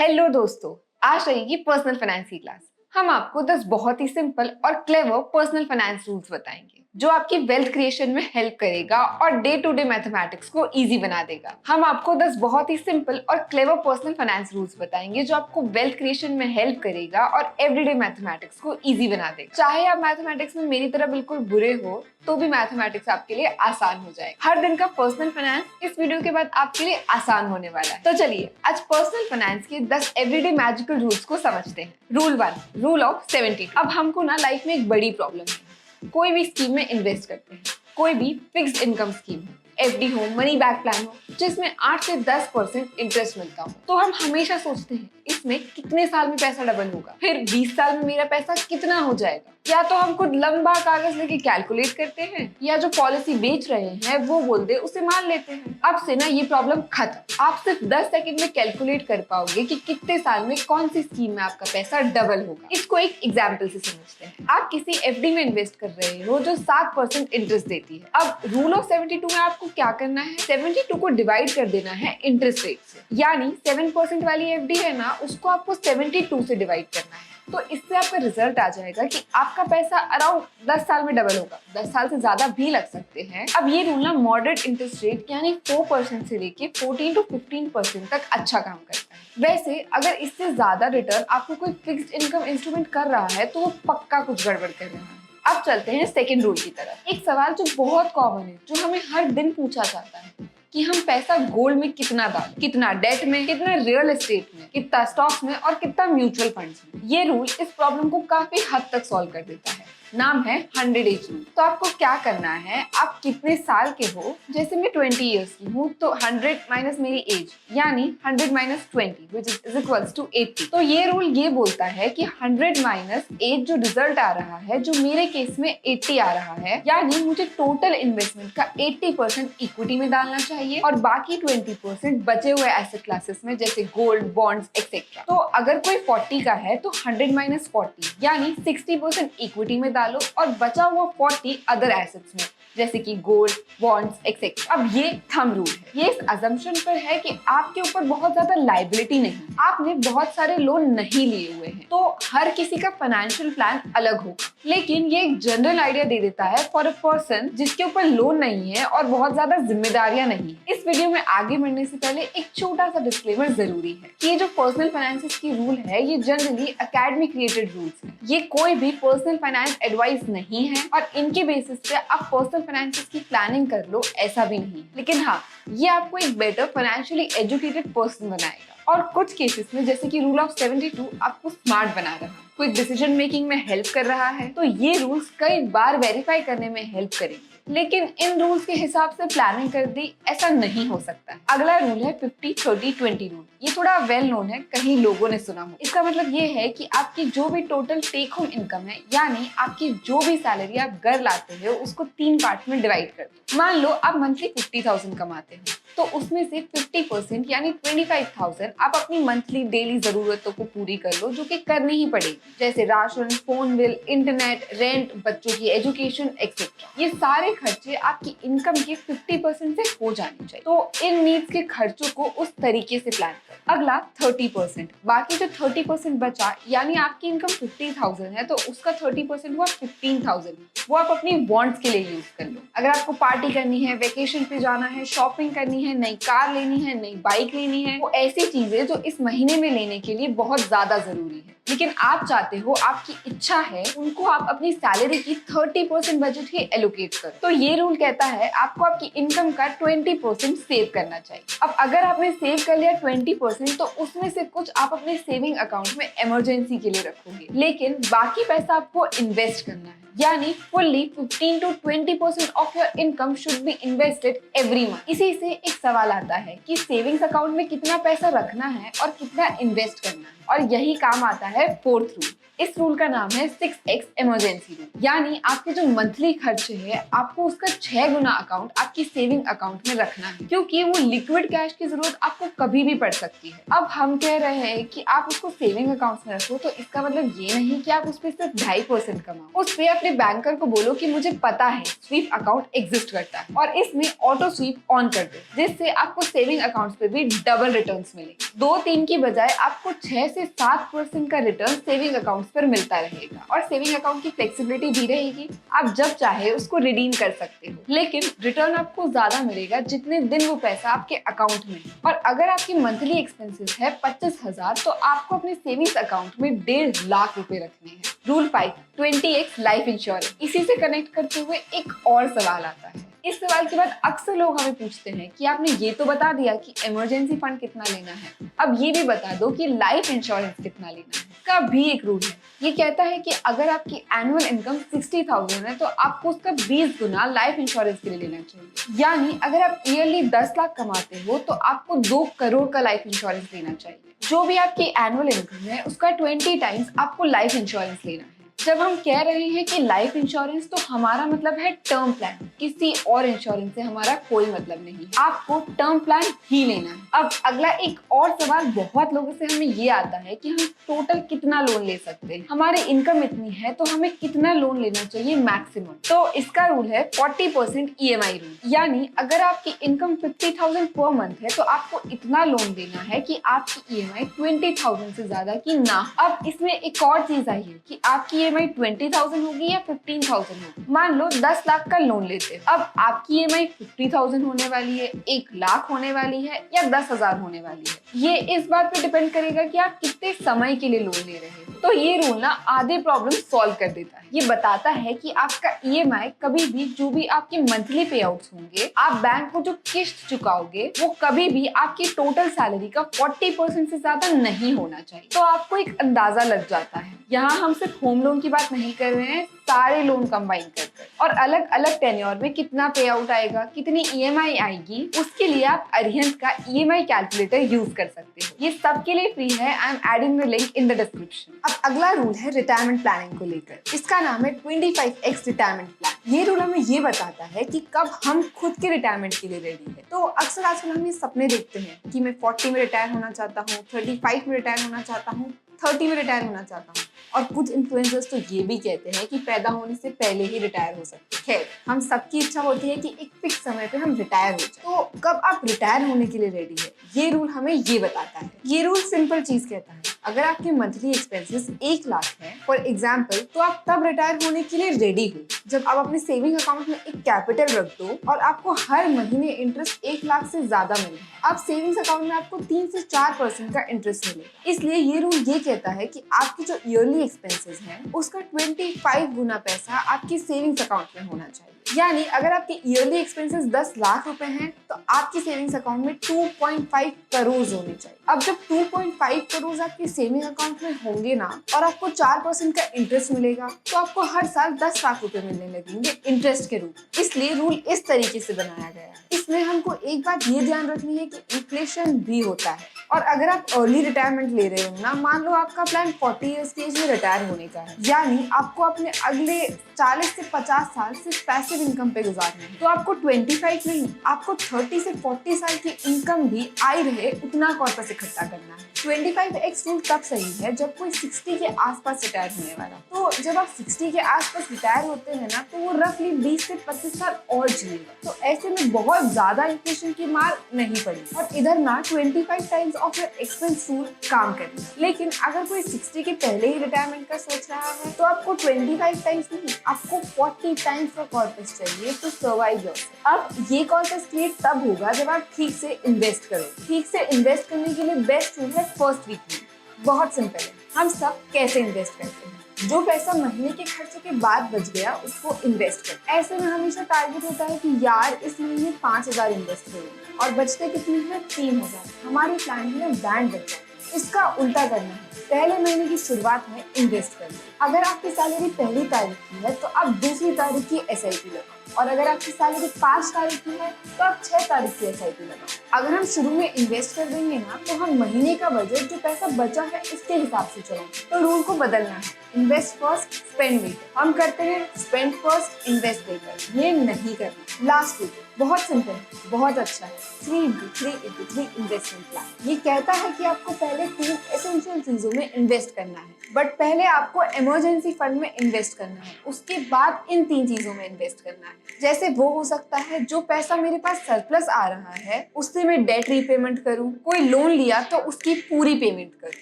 Hello दोस्तों, आज रहेगी पर्सनल फाइनेंस की क्लास। हम आपको 10 बहुत ही सिंपल और क्लेवर पर्सनल फाइनेंस रूल्स बताएंगे जो आपकी वेल्थ क्रिएशन में हेल्प करेगा और डे टू डे मैथमेटिक्स को इजी बना देगा। हम आपको 10 बहुत ही सिंपल और क्लेवर पर्सनल फाइनेंस रूल्स बताएंगे जो आपको वेल्थ क्रिएशन में हेल्प करेगा और एवरीडे मैथमेटिक्स को इजी बना देगा। चाहे आप मैथमेटिक्स में मेरी तरह बिल्कुल बुरे हो तो भी मैथमेटिक्स आपके लिए आसान हो जाए। हर दिन का पर्सनल फाइनेंस इस वीडियो के बाद आपके लिए आसान होने वाला है। तो चलिए आज पर्सनल फाइनेंस के 10 एवरीडे मैजिकल रूल्स को समझते हैं। Rule 1, rule of 70। अब हमको ना लाइफ में एक बड़ी प्रॉब्लम है। कोई भी स्कीम में इन्वेस्ट करते हैं, कोई भी फिक्स्ड इनकम स्कीम, एफडी हो, मनी बैक प्लान हो, जिसमें 8 से 10% इंटरेस्ट मिलता हो, तो हम हमेशा सोचते हैं इसमें कितने साल में पैसा डबल होगा, फिर 20 साल में मेरा पैसा कितना हो जाएगा। या तो हम खुद लंबा कागज लेके कैलकुलेट करते हैं या जो पॉलिसी बेच रहे हैं वो बोल दे उसे मान लेते हैं। अब से ना ये प्रॉब्लम खत्म। आप सिर्फ 10 सेकंड में कैलकुलेट कर पाओगे कि कितने साल में कौन सी स्कीम में आपका पैसा डबल होगा। इसको एक एग्जाम्पल से समझते हैं। आप किसी एफडी में इन्वेस्ट कर रहे हो जो 7% इंटरेस्ट देती है। अब रूल ऑफ 72 में आपको क्या करना है, 72 को डिवाइड कर देना है इंटरेस्ट रेट से। यानी 7% वाली एफडी है ना, उसको आपको 72 से डिवाइड करना है। तो इससे आपका रिजल्ट आ जाएगा कि आपका पैसा अराउंड 10 साल में डबल होगा। 10 साल से ज्यादा भी लग सकते हैं। अब ये रूल ना मॉडरेट इंटरेस्ट रेट यानी 4% से लेके 14 to 15% तक अच्छा काम करता है। वैसे अगर इससे ज्यादा रिटर्न आपको कोई फिक्स्ड इनकम इंस्ट्रूमेंट कर रहा है तो वो पक्का कुछ गड़बड़ कर रहा है। अब चलते हैं सेकेंड रूल की तरफ। एक सवाल जो बहुत कॉमन है, जो हमें हर दिन पूछा जाता है कि हम पैसा गोल्ड में कितना डालें, कितना डेट में, कितना रियल एस्टेट में, कितना स्टॉक्स में और कितना म्यूचुअल फंड्स में। ये रूल इस प्रॉब्लम को काफी हद तक सॉल्व कर देता है। नाम है 100 एज रूल। तो आपको क्या करना है, आप कितने साल के हो, जैसे मैं 20 इयर्स की हूँ तो 100 माइनस मेरी एज यानी 100 minus 20 which is equals to 80। तो ये रूल ये बोलता है कि 100 माइनस एज जो रिजल्ट आ रहा है, जो मेरे केस में 80 आ रहा है, यानी मुझे टोटल इन्वेस्टमेंट का 80% इक्विटी में डालना चाहिए और बाकी 20% बचे हुए एसेट क्लासेस में जैसे गोल्ड, बॉन्ड्स एक्सेट्रा। तो अगर कोई 40 का है तो 100 माइनस 40 यानी 60% इक्विटी में डालो और बचा हुआ 40 अदर एसेट्स में जैसे कि गोल्ड, बॉन्ड्स एक्सेट्रा। अब ये थंब रूल है। ये इस अजम्पशन पर है कि आपके ऊपर बहुत ज्यादा लायबिलिटी नहीं, आपने बहुत सारे लोन नहीं लिए हुए हैं, तो हर किसी का फाइनेंशियल प्लान अलग होगा। लेकिन ये एक जनरल आइडिया दे देता है फॉर अ पर्सन जिसके ऊपर लोन नहीं है और बहुत ज्यादा जिम्मेदारियां नहीं है। इस वीडियो में आगे बढ़ने से पहले एक छोटा सा डिस्क्लेमर जरूरी है कि ये जो पर्सनल फाइनेंस की रूल है ये जनरली एकेडमी क्रिएटेड रूल्स है। ये कोई भी पर्सनल फाइनेंस एडवाइस नहीं है और इनके बेसिस पे आप पर्सनल फाइनेंस की प्लानिंग कर लो, ऐसा भी नहीं। लेकिन हाँ, ये आपको एक बेटर फाइनेंशियली एजुकेटेड पर्सन बनाएगा और कुछ केसेस में जैसे कि रूल ऑफ 72 आपको स्मार्ट बना रहा है, क्विक डिसीजन मेकिंग में हेल्प कर रहा है। तो ये रूल्स कई बार वेरीफाई करने में हेल्प करेंगे। लेकिन इन रूल्स के हिसाब से प्लानिंग कर दी ऐसा नहीं हो सकता। अगला रूल है 50-30-20 रूल। ये थोड़ा वेल नोन है, कहीं लोगों ने सुना हो। इसका मतलब ये है कि आपकी जो भी टोटल टेक होम इनकम है, यानी आपकी जो भी सैलरी आप घर लाते हो, उसको 3 पार्ट में डिवाइड कर दो। मान लो आप मंथली 50,000 कमाते हो तो उसमें से 50% यानी 25,000 आप अपनी मंथली डेली जरूरतों को पूरी कर लो, जो कि करनी ही पड़ेगी, जैसे ration, phone bill, internet, rent, बच्चों की एजुकेशन एक्सेट्रा। ये सारे खर्चे आपकी इनकम के 50% से हो जाने चाहिए। तो इन नीड्स के खर्चों को उस तरीके से प्लान करो। अगला 30%, बाकी जो 30% बचा, यानी आपकी इनकम 50,000 है तो उसका 30% हुआ 15,000, वो आप अपनी बॉन्ड्स के लिए यूज कर लो। अगर आपको पार्टी करनी है, वेकेशन पे जाना है, शॉपिंग करनी है, नई कार लेनी है, नई बाइक लेनी है, वो ऐसी चीजें जो इस महीने में लेने के लिए बहुत ज्यादा जरूरी है, लेकिन आप चाहते हो, आपकी इच्छा है, उनको आप अपनी सैलरी की 30% बजट ही एलोकेट करो। तो ये रूल कहता है आपको आपकी इनकम का 20% सेव करना चाहिए। अब अगर आपने सेव कर लिया 20% तो उसमें से कुछ आप अपने सेविंग अकाउंट में इमरजेंसी के लिए रखोगे, लेकिन बाकी पैसा आपको इन्वेस्ट करना है। यानी fully 15 to 20% of your income should be invested every month. इसी से एक सवाल आता है कि सेविंग्स अकाउंट में कितना पैसा रखना है और कितना इन्वेस्ट करना है, और यही काम आता है फोर्थ रूल। इस रूल का नाम है 6x इमरजेंसी रूल। यानी आपके जो मंथली खर्चे हैं आप आपको उसका 6 गुना अकाउंट आपकी सेविंग अकाउंट में रखना है, क्योंकि वो लिक्विड कैश की जरूरत आपको कभी भी पड़ सकती है। अब हम कह रहे हैं कि आप उसको सेविंग अकाउंट में रखो, तो इसका मतलब ये नहीं कि आप उस पर सिर्फ 2.5% कमाओ। उस पे अपने बैंकर को बोलो कि मुझे पता है स्वीप अकाउंट एग्जिस्ट करता है और इसमें ऑटो स्वीप ऑन कर दो, जिससे आपको सेविंग अकाउंट पे भी डबल रिटर्न्स मिलेंगे। 2-3 की बजाय आपको 6 से 7% का रिटर्न सेविंग अकाउंट पर मिलता रहेगा और सेविंग अकाउंट की फ्लेक्सिबिलिटी भी रहेगी। आप जब चाहे उसको रिडीम कर सकते हो, लेकिन रिटर्न आपको ज्यादा मिलेगा जितने दिन वो पैसा आपके अकाउंट में है। और अगर आपकी मंथली एक्सपेंसेस है 25,000, तो आपको अपने सेविंग्स अकाउंट में 1.5 लाख रुपए रखने हैं। Rule 5, 20x life insurance. इसी से कनेक्ट करते हुए एक और सवाल आता है। इस सवाल के बाद अक्सर लोग हमें पूछते हैं कि आपने ये तो बता दिया कि इमरजेंसी फंड कितना लेना है, अब ये भी बता दो कि लाइफ इंश्योरेंस कितना लेना है। इसका भी एक रूल है, ये कहता है कि अगर आपकी एनुअल इनकम 60,000 है तो आपको उसका 20 गुना लाइफ इंश्योरेंस के लिए लेना चाहिए। यानी अगर आप ईयरली 10 लाख कमाते हो तो आपको 2 करोड़ का लाइफ इंश्योरेंस लेना चाहिए। जो भी आपकी एनुअल इनकम है उसका 20 टाइम्स आपको लाइफ इंश्योरेंस लेना है। जब हम कह रहे हैं कि लाइफ इंश्योरेंस, तो हमारा मतलब है टर्म प्लान, किसी और इंश्योरेंस से हमारा कोई मतलब नहीं। आपको टर्म प्लान ही लेना है। अब अगला एक और सवाल बहुत लोगों से हमें ये आता है कि हम टोटल कितना लोन ले सकते हैं, हमारी इनकम इतनी है तो हमें कितना लोन लेना चाहिए मैक्सिमम। तो इसका रूल है 40% EMI रूल। यानी अगर आपकी इनकम 50,000 पर मंथ है तो आपको इतना लोन देना है कि आपकी EMI 20,000 से ज्यादा की ना। अब इसमें एक और चीज आई है कि आपकी EMI 20,000 होगी या 15,000 होगी। मान लो 10 लाख का लोन लेते हैं, अब आपकी EMI 50,000 होने वाली है, 1 लाख होने वाली है या 10,000 होने वाली है। ये इस बात पे डिपेंड करेगा कि आप कितने समय के लिए लोन ले रहे हो। तो ये रूल ना आधे प्रॉब्लम सॉल्व कर देता है। ये बताता है कि आपका EMI कभी भी, जो भी आपके मंथली पे आउट्स होंगे, आप बैंक को जो किस्त चुकाओगे, वो कभी भी आपकी टोटल सैलरी का 40% से ज्यादा नहीं होना चाहिए। तो आपको एक अंदाजा लग जाता है। यहाँ हम सिर्फ होम लोन की बात नहीं कर रहे हैं, सारे लोन कंबाइन कर और अलग अलग टेन्योर में कितना पे आउट आएगा, कितनी EMI आएगी, उसके लिए आप अरिहंत का EMI कैलकुलेटर यूज कर सकते हो। ये सबके लिए फ्री है। I am adding the link in the description. अब अगला रूल है रिटायरमेंट प्लानिंग को लेकर। इसका नाम है 25x रिटायरमेंट प्लान। ये रूल हमें ये बताता है कि कब हम खुद के रिटायरमेंट के लिए रेडी है। तो अक्सर आजकल हम ये सपने देखते हैं कि मैं 40 में रिटायर होना चाहता हूँ, 35 में रिटायर होना चाहता हूँ, 30 में रिटायर होना चाहता हूँ, और कुछ इन्फ्लुएंसर्स तो ये भी कहते हैं कि पैदा होने से पहले ही रिटायर हो सकते हैं। खैर, हम सबकी इच्छा होती है कि एक फिक्स समय पे हम रिटायर हो जाए। तो कब आप रिटायर होने के लिए रेडी है, ये रूल हमें ये बताता है। ये रूल सिंपल चीज कहता है, अगर आपके मंथली एक्सपेंसेस 1 लाख है फॉर एग्जाम्पल, तो आप तब रिटायर होने के लिए रेडी हो जब आप अपने सेविंग अकाउंट में एक कैपिटल रख दो और आपको हर महीने इंटरेस्ट 1 लाख से ज्यादा मिले। अब सेविंग्स अकाउंट में आपको 3 से 4% का इंटरेस्ट मिलेगा। इसलिए ये रूल ये कहता है कि आपकी जो ईयरली एक्सपेंसेस हैं, उसका 25 गुना पैसा आपकी सेविंग्स अकाउंट में होना चाहिए। यानी अगर आपके ईयरली एक्सपेंसेस 10 लाख रुपए हैं, तो आपकी सेविंग्स अकाउंट में 2.5 करोड़ होने चाहिए। अब जब 2.5 करोड़ आपके सेविंग अकाउंट में होंगे ना, और आपको 4% का इंटरेस्ट मिलेगा, तो आपको हर साल 10 लाख रुपए मिलने लगेंगे इंटरेस्ट के रूप में। इसलिए रूल इस तरीके से बनाया गया है। इसमें हमको एक बात ये ध्यान रखनी है कि इन्फ्लेशन भी होता है। और अगर आप अर्ली रिटायरमेंट ले रहे हो ना, मान लो आपका प्लान 40 इयर्स की एज में रिटायर होने का है, यानी आपको अपने अगले 40 से 50 साल सिर्फ पैसिव इनकम पे गुजारना है, तो आपको 25 नहीं, आपको 30 से 40 साल की इनकम भी आई रहे उतना कॉर्पस इकट्ठा करना है। 25x रूल तब सही है जब कोई 60 के आसपास रिटायर होने वाला। तो जब आप 60 के आसपास रिटायर होते हैं ना, तो वो रफली 20 से 25 साल और जिएगा। तो ऐसे में बहुत ज्यादा इन्फ्लेशन की मार नहीं पड़ी, और इधर ना 25 times of your expense rule काम करेगा। लेकिन अगर कोई 60 के पहले ही रिटायरमेंट का सोच रहा है, तो आपको 25 टाइम्स नहीं, आपको 40 टाइम्स का कॉर्पस चाहिए टू सर्वाइव योरसेल्फ। अब ये कॉर्पस क्रिएट तब होगा जब आप ठीक से इन्वेस्ट करो। ठीक से इन्वेस्ट करने के लिए बेस्ट रूल है फर्स्ट वीक में। बहुत सिंपल है, हम सब कैसे इन्वेस्ट करते हैं। जो पैसा महीने के खर्चे के बाद बच गया, उसको इन्वेस्ट कर। ऐसे में हमेशा टारगेट होता है कि यार इस महीने 5,000 इन्वेस्ट करेंगे, और बचते कितने हैं, 3,000। हमारी प्लान में बैंड बच जाती है। इसका उल्टा करना है, पहले महीने की शुरुआत में इन्वेस्ट करना। अगर आपकी सैलरी पहली तारीख की है, तो आप दूसरी तारीख की SIP लगाओ। और अगर आपकी सैलरी 5 तारीख की है तो आप 6 तारीख की एसआईपी लगाओ। अगर हम शुरू में इन्वेस्ट कर देंगे ना तो हम महीने का बजट जो पैसा बचा है उसके हिसाब से चलेंगे। तो रूल को बदलना है, इन्वेस्ट फर्स्ट स्पेंड लेटर। हम करते हैं स्पेंड फर्स्ट इन्वेस्ट लेटर, ये नहीं करना। लास्ट रूल बहुत सिंपल है, बहुत अच्छा है, 3x3 इन्वेस्टमेंट प्लान। ये कहता है कि आपको पहले 3 एसेंशियल चीजों में इन्वेस्ट करना है, बट पहले आपको इमरजेंसी फंड में इन्वेस्ट करना है, उसके बाद इन 3 चीजों में इन्वेस्ट करना है। जैसे वो हो सकता है जो पैसा मेरे पास सरप्लस आ रहा है उससे मैं डेट रीपेमेंट करूं, कोई लोन लिया तो उसकी पूरी पेमेंट करूं।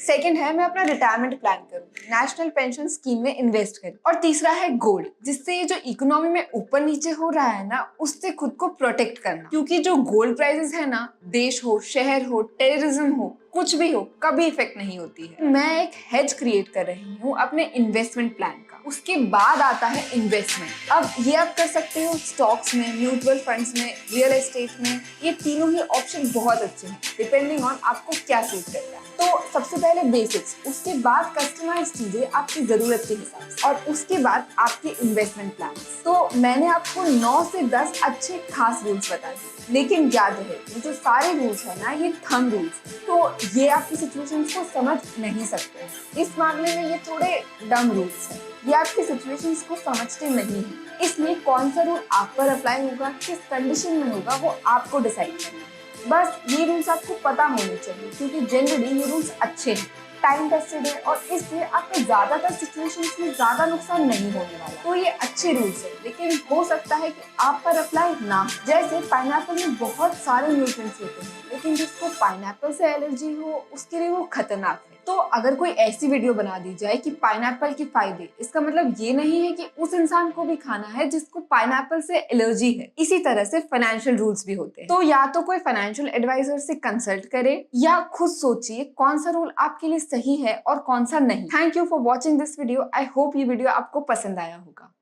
सेकंड है मैं अपना रिटायरमेंट प्लान करूं, नेशनल पेंशन स्कीम में इन्वेस्ट करूं। और तीसरा है गोल्ड, जिससे ये जो इकोनॉमी में ऊपर नीचे हो रहा है ना उससे खुद को प्रोटेक्ट करना, क्योंकि जो गोल्ड प्राइसेस है ना, देश हो, शहर हो, टेररिज्म हो, कुछ भी हो, कभी इफेक्ट नहीं होती है। मैं एक हेज क्रिएट कर रही हूँ अपने इन्वेस्टमेंट प्लान का। उसके बाद आता है इन्वेस्टमेंट। अब ये आप कर सकते हो स्टॉक्स में, म्यूचुअल फंड्स में, रियल एस्टेट में। ये तीनों ही ऑप्शन बहुत अच्छे हैं, डिपेंडिंग ऑन आपको क्या सूट करता है। तो सबसे पहले बेसिक्स, उसके बाद कस्टमाइज चीजें आपकी जरूरत के हिसाब से, और उसके बाद आपके इन्वेस्टमेंट प्लान। तो मैंने आपको 9 से 10 अच्छे खास रूल्स बता दिए, लेकिन याद रहे ये जो सारे रूल्स है ना ये थंब रूल्स, तो ये आपकी सिचुएशन को समझ नहीं सकते। इस मामले में ये थोड़े डम रूल्स हैं, ये आपकी सिचुएशंस को समझते नहीं है। इसलिए कौन सा रूल आप पर अप्लाई होगा, किस कंडीशन में होगा, वो आपको डिसाइड करना है। बस ये रूल्स आपको पता होने चाहिए, क्योंकि जनरली ये रूल्स अच्छे हैं, टाइम टेस्टेड है, और इससे आपको ज्यादातर सिचुएशंस में ज्यादा नुकसान नहीं होने वाला। तो ये अच्छे रूल्स है, लेकिन हो सकता है कि आप पर अप्लाई ना हो। जैसे पाइनएप्पल में बहुत सारे न्यूट्रिएंट्स होते हैं, लेकिन जिसको पाइनएप्पल से एलर्जी हो उसके लिए वो खतरनाक है। तो अगर कोई ऐसी वीडियो बना दी जाए कि पाइनएप्पल के फायदे, इसका मतलब ये नहीं है कि उस इंसान को भी खाना है जिसको पाइनएप्पल से एलर्जी है। इसी तरह से फाइनेंशियल रूल्स भी होते हैं। तो या तो कोई फाइनेंशियल एडवाइजर से कंसल्ट करें, या खुद सोचिए कौन सा रूल आपके लिए सही है और कौन सा नहीं। Thank you for watching this video. I hope ये वीडियो आपको पसंद आया होगा।